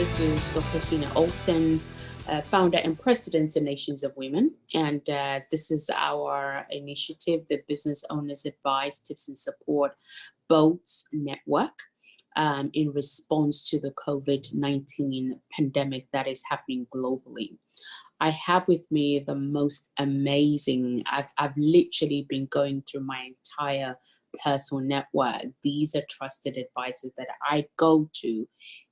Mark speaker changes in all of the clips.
Speaker 1: This is Dr. Tina Alton, founder and president of Nations of Women. And this is our initiative, the Business Owners Advice, Tips and Support BOATS Network, in response to the COVID-19 pandemic that is happening globally. I have with me the most amazing, I've literally been going through my entire personal network. These are trusted advisors that I go to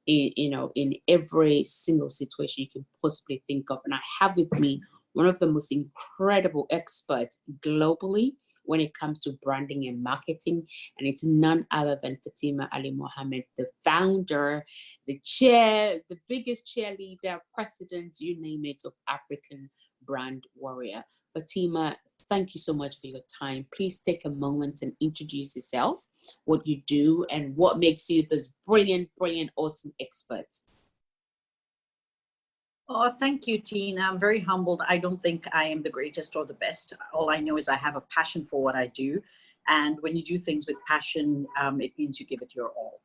Speaker 1: in every single situation you can possibly think of. And I have with me one of the most incredible experts globally when it comes to branding and marketing. And it's none other than FATIMA ALIMOHAMMED, the founder, the chair, the biggest cheerleader, president, you name it, of African Brand Warrior. FATIMA, thank you so much for your time. Please take a moment and introduce yourself, what you do, and what makes you this brilliant, awesome expert.
Speaker 2: Oh, thank you, Tina. I'm very humbled. I don't think I am the greatest or the best. All I know is I have a passion for what I do. And when you do things with passion, it means you give it your all.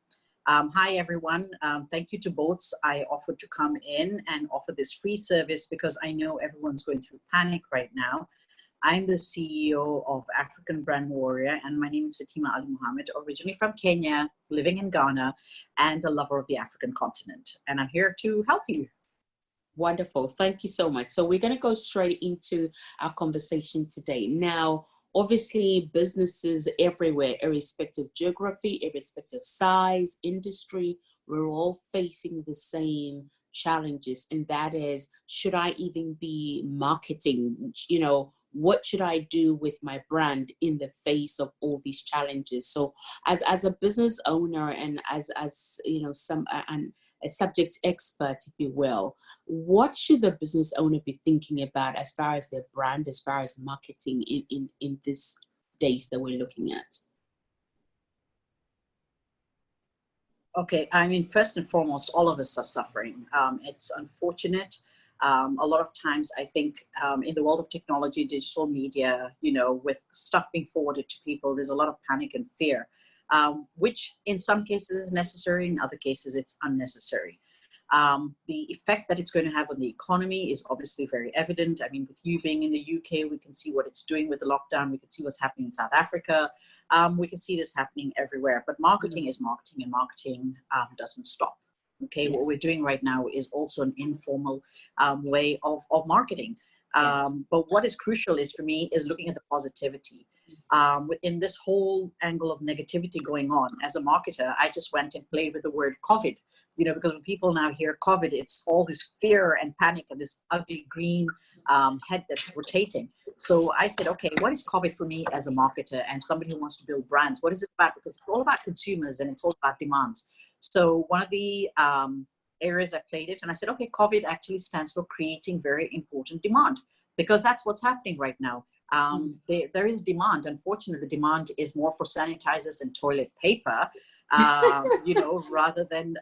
Speaker 2: Hi, everyone. Thank you to BOATS. I offered to come in and offer this free service because I know everyone's going through panic right now. I'm the CEO of African Brand Warrior, and my name is FATIMA ALIMOHAMMED, originally from Kenya, living in Ghana, and a lover of the African continent. And I'm here to help you.
Speaker 1: Wonderful. Thank you so much. So we're going to go straight into our conversation today. Now, obviously, businesses everywhere, irrespective of geography, irrespective of size, industry, we're all facing the same challenges. And that is, should I even be marketing? What should I do with my brand in the face of all these challenges? So as a business owner and as a subject expert, if you will, what should the business owner be thinking about as far as their brand, as far as marketing in these days that we're looking at?
Speaker 2: Okay, I mean, first and foremost, all of us are suffering. It's unfortunate. A lot of times, I think in the world of technology, digital media, with stuff being forwarded to people, there's a lot of panic and fear, which in some cases is necessary, in other cases it's unnecessary. The effect that it's going to have on the economy is obviously very evident. I mean, with you being in the UK, we can see what it's doing with the lockdown. We can see what's happening in South Africa. We can see this happening everywhere. But marketing is marketing, and marketing doesn't stop. Okay, yes. What we're doing right now is also an informal way of marketing. Yes. But what is crucial is, for me, is looking at the positivity. In this whole angle of negativity going on, as a marketer, I just went and played with the word COVID, because when people now hear COVID, it's all this fear and panic and this ugly green head that's rotating. So I said, okay, what is COVID for me as a marketer and somebody who wants to build brands? What is it about? Because it's all about consumers and it's all about demands. So one of the areas I played it, and I said, okay, COVID actually stands for creating very important demand, because that's what's happening right now. There is demand. Unfortunately, the demand is more for sanitizers and toilet paper, rather than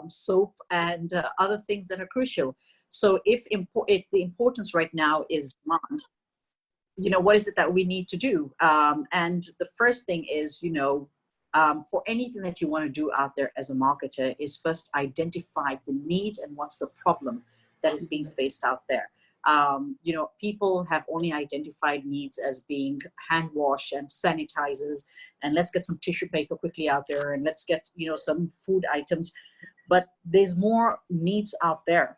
Speaker 2: soap and other things that are crucial. So if the importance right now is demand, what is it that we need to do? And the first thing is, for anything that you want to do out there as a marketer, is first identify the need and what's the problem that is being faced out there. People have only identified needs as being hand wash and sanitizers, and let's get some tissue paper quickly out there, and let's get, some food items. But there's more needs out there.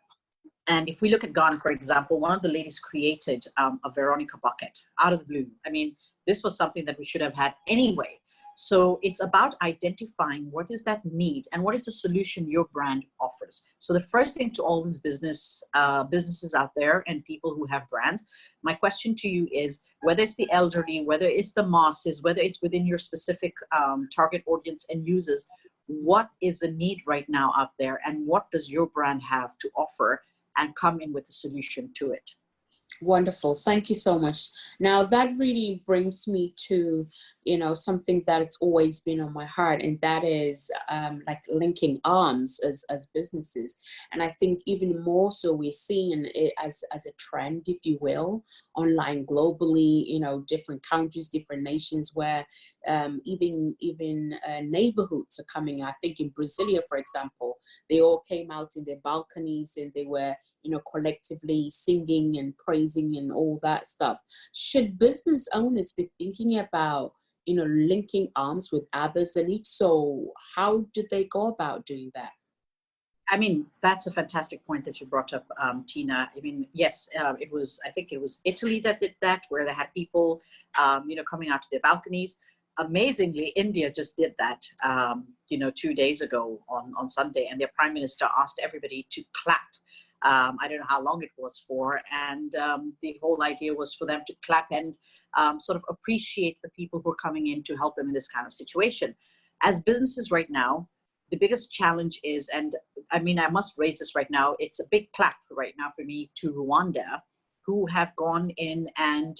Speaker 2: And if we look at Ghana, for example, one of the ladies created a Veronica bucket out of the blue. I mean, this was something that we should have had anyway. So it's about identifying what is that need and what is the solution your brand offers. So the first thing to all these businesses out there and people who have brands, my question to you is, whether it's the elderly, whether it's the masses, whether it's within your specific target audience and users, what is the need right now out there, and what does your brand have to offer, and come in with a solution to it?
Speaker 1: Wonderful. Thank you so much. Now that really brings me to, something that has always been on my heart, and that is like linking arms as businesses. And I think even more so, we're seeing it as a trend, if you will, online globally, different countries, different nations where even neighborhoods are coming. I think in Brasilia, for example, they all came out in their balconies and they were collectively singing and praising and all that stuff. Should business owners be thinking about, linking arms with others? And if so, how did they go about doing that?
Speaker 2: I mean, that's a fantastic point that you brought up, Tina. I mean, yes, I think it was Italy that did that, where they had people, coming out to their balconies. Amazingly, India just did that, 2 days ago on Sunday, and their prime minister asked everybody to clap. I don't know how long it was for. And the whole idea was for them to clap and sort of appreciate the people who are coming in to help them in this kind of situation. As businesses right now, the biggest challenge is, and I mean, I must raise this right now, it's a big clap right now for me to Rwanda, who have gone in and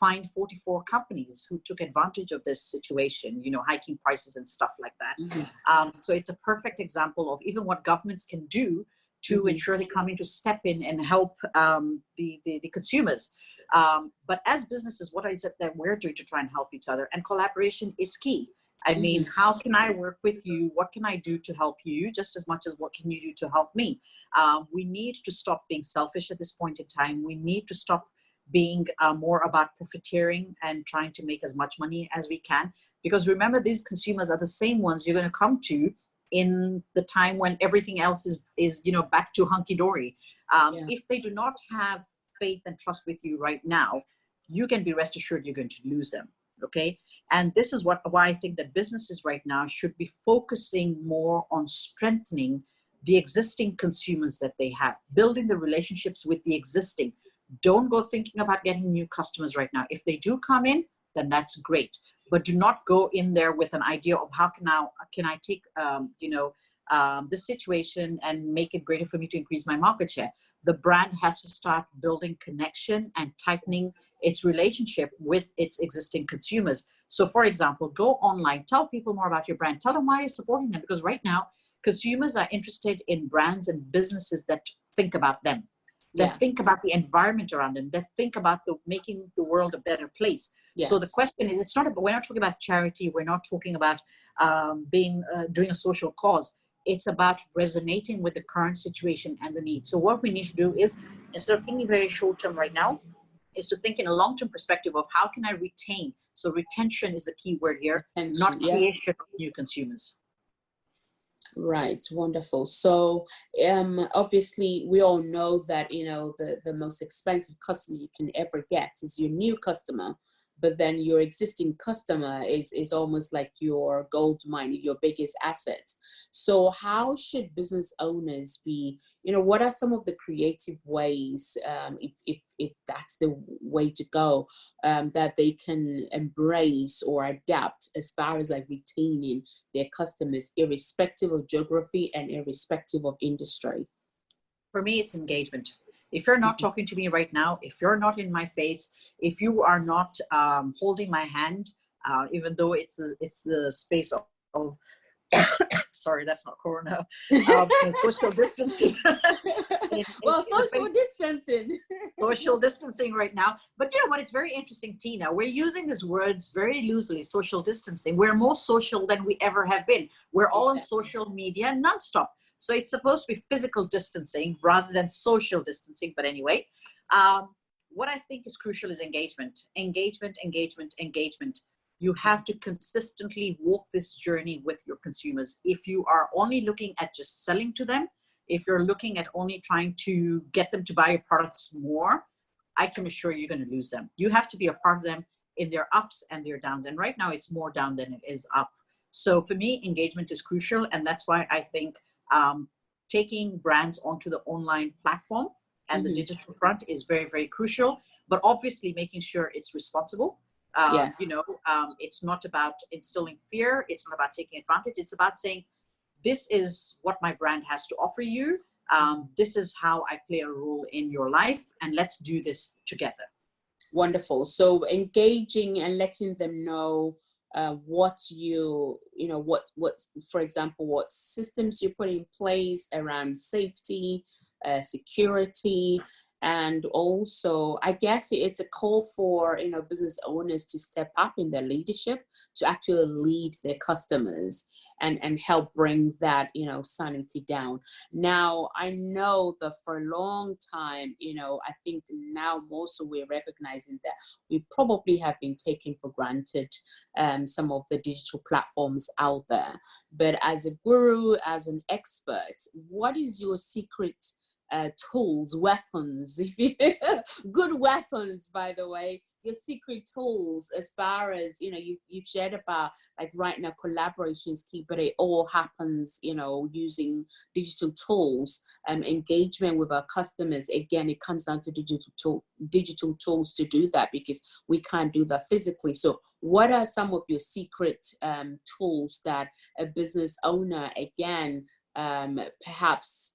Speaker 2: fined 44 companies who took advantage of this situation, hiking prices and stuff like that.
Speaker 1: Mm-hmm.
Speaker 2: So it's a perfect example of even what governments can do to
Speaker 1: Mm-hmm.
Speaker 2: ensure they come in to step in and help the consumers. But as businesses, what I said that we're doing to try and help each other, and collaboration is key. I mean, how can I work with you? What can I do to help you just as much as what can you do to help me? We need to stop being selfish at this point in time. We need to stop being more about profiteering and trying to make as much money as we can. Because remember, these consumers are the same ones you're going to come to in the time when everything else is back to hunky-dory. If they do not have faith and trust with you right now, you can be rest assured you're going to lose them. Okay. And this is why I think that businesses right now should be focusing more on strengthening the existing consumers that they have, building the relationships with the existing. Don't go thinking about getting new customers right now. If they do come in, then that's great. But do not go in there with an idea of how can I take this situation and make it greater for me to increase my market share. The brand has to start building connection and tightening its relationship with its existing consumers. So, for example, go online, tell people more about your brand, tell them why you're supporting them, because right now consumers are interested in brands and businesses that think about them, that think about the environment around them, that think about making the world a better place.
Speaker 1: Yes.
Speaker 2: So the question is, we're not talking about charity. We're not talking about doing a social cause. It's about resonating with the current situation and the needs. So what we need to do is, instead of thinking very short term right now, is to think in a long-term perspective of how can I retain. So retention is the key word here, not creation of new consumers.
Speaker 1: Right, wonderful. So obviously we all know that the most expensive customer you can ever get is your new customer, but then your existing customer is almost like your gold mine, your biggest asset. So how should business owners be, what are some of the creative ways, if that's the way to go, that they can embrace or adapt as far as like retaining their customers, irrespective of geography and irrespective of industry?
Speaker 2: For me, it's engagement. If you're not talking to me right now, if you're not in my face, if you are not holding my hand, even though it's the space of sorry, that's not Corona, social distancing.
Speaker 1: Social distancing.
Speaker 2: Social distancing right now. But you know what? It's very interesting, Tina. We're using these words very loosely, social distancing. We're more social than we ever have been. We're all on social media nonstop. So it's supposed to be physical distancing rather than social distancing. But anyway, what I think is crucial is engagement. Engagement, engagement, engagement. You have to consistently walk this journey with your consumers. If you are only looking at just selling to them, if you're looking at only trying to get them to buy your products more, I can assure you're going to lose them. You have to be a part of them in their ups and their downs. And right now it's more down than it is up. So for me, engagement is crucial. And that's why I think taking brands onto the online platform and the digital front is very, very crucial. But obviously making sure it's responsible. It's not about instilling fear. It's not about taking advantage. It's about saying, this is what my brand has to offer you. This is how I play a role in your life, and let's do this together.
Speaker 1: Wonderful. So engaging and letting them know what for example, what systems you put in place around safety, security, and also, I guess it's a call for, business owners to step up in their leadership to actually lead their customers and help bring that, sanity down. Now, I know that for a long time, I think now more so we're recognizing that we probably have been taking for granted some of the digital platforms out there. But as a guru, as an expert, what is your secret tools, weapons, good weapons, by the way, your secret tools, as far as, you've shared about, like, right now collaboration is key, but it all happens, using digital tools, engagement with our customers. Again, it comes down to digital tools to do that, because we can't do that physically. So what are some of your secret tools that a business owner, again, perhaps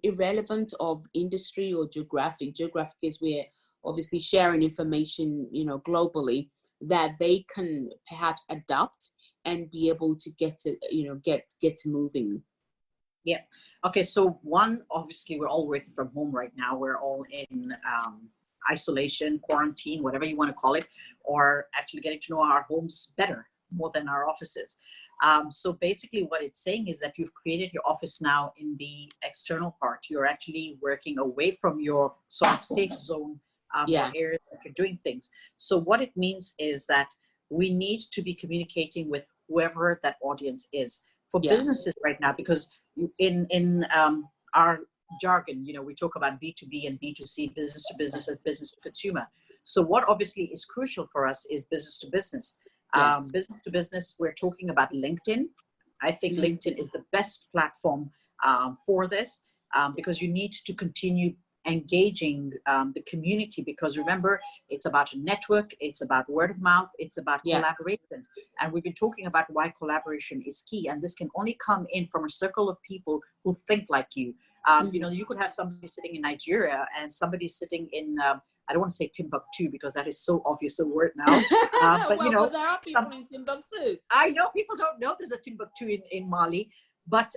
Speaker 1: irrelevant of industry or geographic is we're obviously sharing information, globally, that they can perhaps adopt and be able to get to moving?
Speaker 2: Yeah. Okay. So one, obviously, we're all working from home right now. We're all in isolation, quarantine, whatever you want to call it, or actually getting to know our homes better, more than our offices. So basically what it's saying is that you've created your office now in the external part. You're actually working away from your sort of safe zone, or areas that you're doing things. So what it means is that we need to be communicating with whoever that audience is for businesses right now, because in our jargon, we talk about B2B and B2C, business to business and business to consumer. So what obviously is crucial for us is business to business. Business to business, we're talking about LinkedIn. I think LinkedIn is the best platform for this, because you need to continue engaging the community, because remember, it's about a network, it's about word of mouth, it's about collaboration. And we've been talking about why collaboration is key, and this can only come in from a circle of people who think like you. You could have somebody sitting in Nigeria and somebody sitting in I don't want to say Timbuktu, because that is so obvious a word now. But
Speaker 1: but there are people in Timbuktu.
Speaker 2: I know people don't know there's a Timbuktu in Mali, but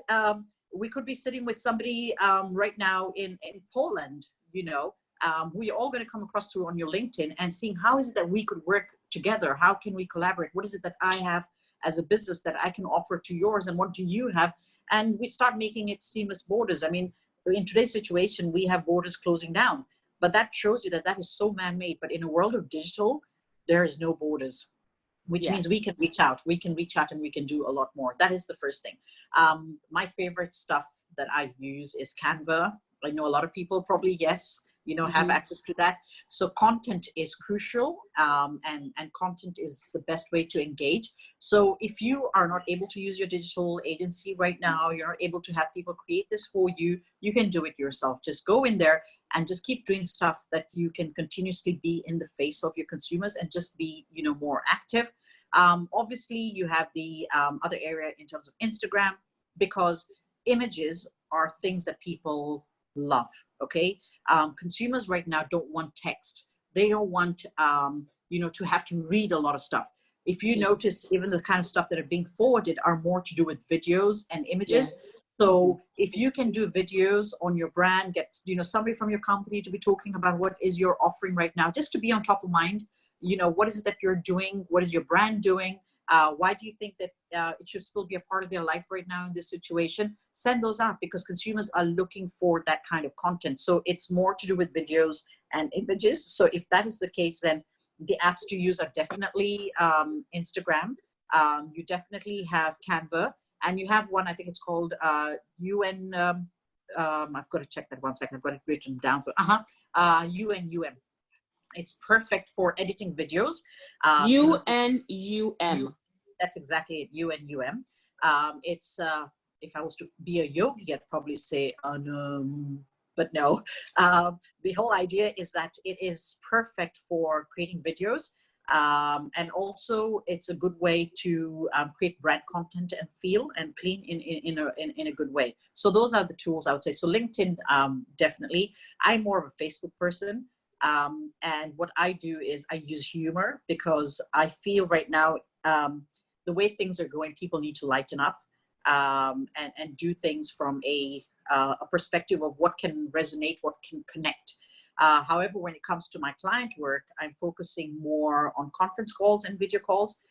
Speaker 2: we could be sitting with somebody right now in Poland. We're all going to come across through on your LinkedIn and seeing how is it that we could work together? How can we collaborate? What is it that I have as a business that I can offer to yours, and what do you have? And we start making it seamless borders. I mean, in today's situation, we have borders closing down. But that shows you that that is so man-made. But in a world of digital, there is no borders, which means we can reach out. We can reach out and we can do a lot more. That is the first thing. My favorite stuff that I use is Canva. I know a lot of people probably, have access to that. So content is crucial, and content is the best way to engage. So if you are not able to use your digital agency right now, you're not able to have people create this for you, you can do it yourself. Just go in there and just keep doing stuff that you can continuously be in the face of your consumers and just be, more active. Obviously, you have the other area in terms of Instagram, because images are things that people love. Okay. Consumers right now don't want text. They don't want, to have to read a lot of stuff. If you notice, even the kind of stuff that are being forwarded are more to do with videos and images. So if you can do videos on your brand, get, somebody from your company to be talking about what is your offering right now, just to be on top of mind, what is it that you're doing? What is your brand doing? Why do you think that it should still be a part of their life right now in this situation? Send those out, because consumers are looking for that kind of content. So it's more to do with videos and images. So if that is the case, then the apps to use are definitely Instagram. You definitely have Canva, and you have one, I think it's called UN. I've got to check that one second. I've got it written down. So UNUM. It's perfect for editing videos. UNUM. That's exactly it. UNUM. It's if I was to be a yogi, I'd probably say but no. The whole idea is that it is perfect for creating videos. And also, it's a good way to create brand content and feel and clean in a good way. So those are the tools I would say. So LinkedIn, definitely. I'm more of a Facebook person. And what I do is I use humor, because I feel right now, the way things are going, people need to lighten up, and do things from a perspective of what can resonate, what can connect. However, when it comes to my client work, I'm focusing more on conference calls and video calls,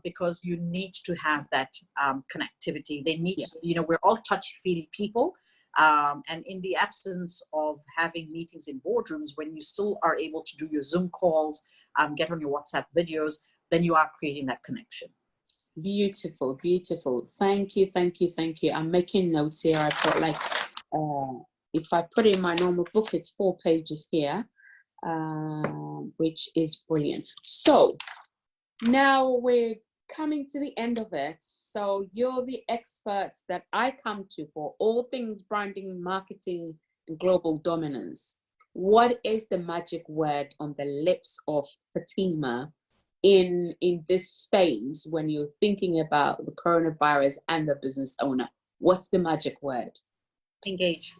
Speaker 2: because you need to have that connectivity. They need, we're all touchy-feely people. And in the absence of having meetings in boardrooms, when you still are able to do your Zoom calls, get on your WhatsApp videos, then you are creating that connection.
Speaker 1: Beautiful, beautiful. Thank you, thank you, thank you. I'm making notes here. I've got like, if I put in my normal book, it's 4 pages here, which is brilliant. So now we're coming to the end of it. So you're the experts that I come to for all things branding, marketing, and global dominance. What is the magic word on the lips of Fatima in this space when you're thinking about the coronavirus and the business owner? What's the magic word?
Speaker 2: Engage.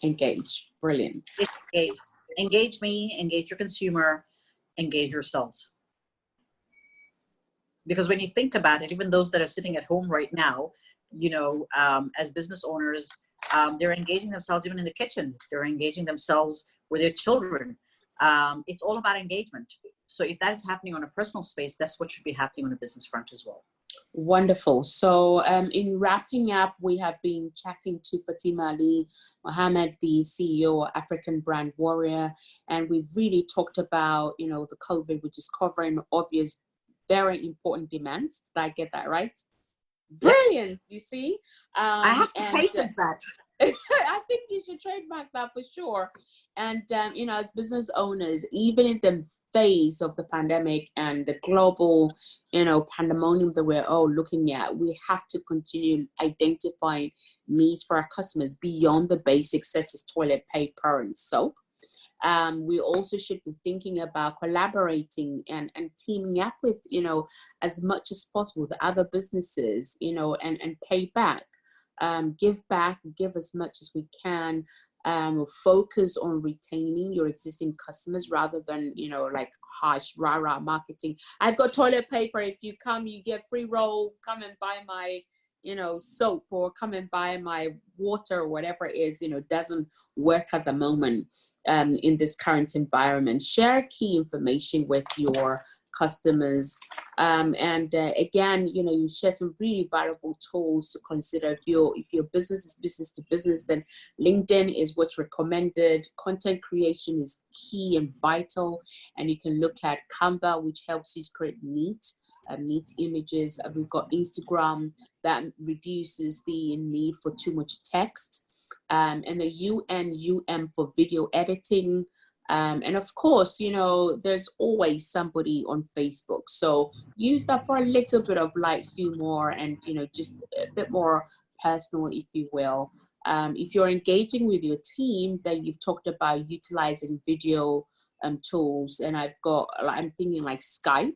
Speaker 1: Engage. Brilliant.
Speaker 2: Engage. Engage me, engage your consumer, engage yourselves. Because when you think about it, even those that are sitting at home right now, as business owners, they're engaging themselves even in the kitchen. They're engaging themselves with their children. It's all about engagement. So if that is happening on a personal space, that's what should be happening on a business front as well.
Speaker 1: Wonderful. So in wrapping up, we have been chatting to Fatima Mohammed, the CEO of African Brand Warrior, and we've really talked about, the COVID, which is covering obvious, very important demands. Did I get that right? Brilliant. You see?
Speaker 2: I have to patent that.
Speaker 1: I think you should trademark that for sure. And, as business owners, even in the phase of the pandemic and the global, pandemonium that we're all looking at, we have to continue identifying needs for our customers beyond the basics, such as toilet paper and soap. We also should be thinking about collaborating and teaming up with, as much as possible with other businesses, and pay back, give back, give as much as we can. Focus on retaining your existing customers rather than, like harsh rah-rah marketing. I've got toilet paper. If you come, you get free roll. Come and buy my, soap, or come and buy my water, or whatever it is, doesn't work at the moment in this current environment. Share key information with your customers, and again, you share some really valuable tools to consider. If your business is business to business, then LinkedIn is what's recommended. Content creation is key and vital, and you can look at Canva, which helps you create neat images. We've got Instagram that reduces the need for too much text, and the UM for video editing. And of course, there's always somebody on Facebook. So use that for a little bit of light humor and, just a bit more personal, if you will. If you're engaging with your team, then you've talked about utilizing video tools. And I'm thinking like Skype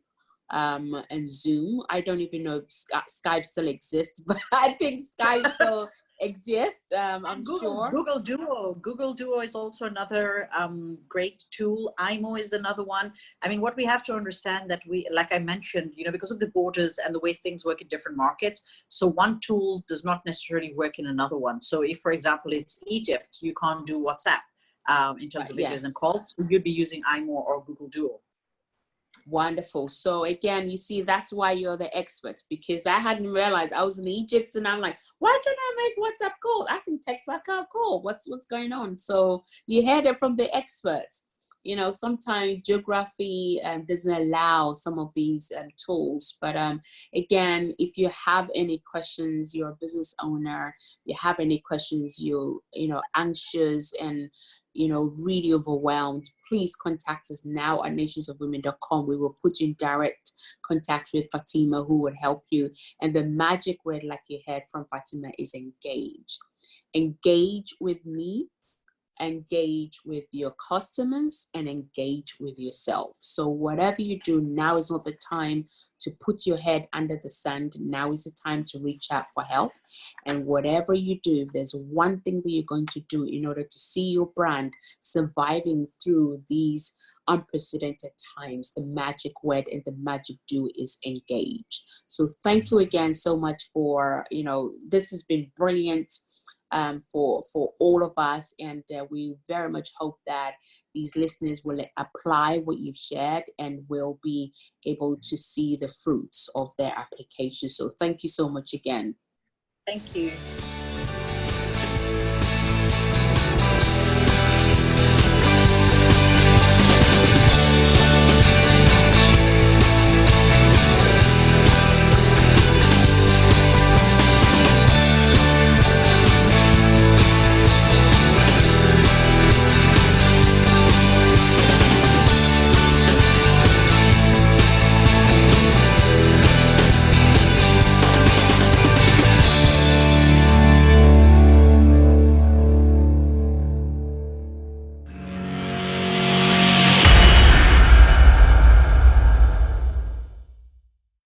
Speaker 1: and Zoom. I don't even know if Skype still exists, but I think Skype still exist. I'm sure.
Speaker 2: Google Duo is also another great tool. IMO is another one. I mean, what we have to understand that like I mentioned, because of the borders and the way things work in different markets, so one tool does not necessarily work in another one. So if, for example, it's Egypt, you can't do WhatsApp in terms of videos and calls, so you'd be using IMO or Google Duo.
Speaker 1: Wonderful. So again, you see, that's why you're the experts, because I hadn't realized I was in Egypt, and I'm like, why can't I make WhatsApp call? I can text, I can't call. What's going on? So you heard it from the experts. Sometimes geography doesn't allow some of these tools. But again, if you have any questions, you're a business owner, you have any questions, you're anxious and really overwhelmed, please contact us now at nationsofwomen.com. We will put you in direct contact with Fatima, who would help you. And the magic word, like you heard from Fatima, is engage. Engage with me, engage with your customers, and engage with yourself. So whatever you do, now is not the time to put your head under the sand. Now is the time to reach out for help. And whatever you do, if there's one thing that you're going to do in order to see your brand surviving through these unprecedented times, the magic word and the magic do is engage. So thank you again so much for, this has been brilliant for all of us. And we very much hope that these listeners will apply what you've shared and will be able to see the fruits of their application. So thank you so much again.
Speaker 2: Thank you.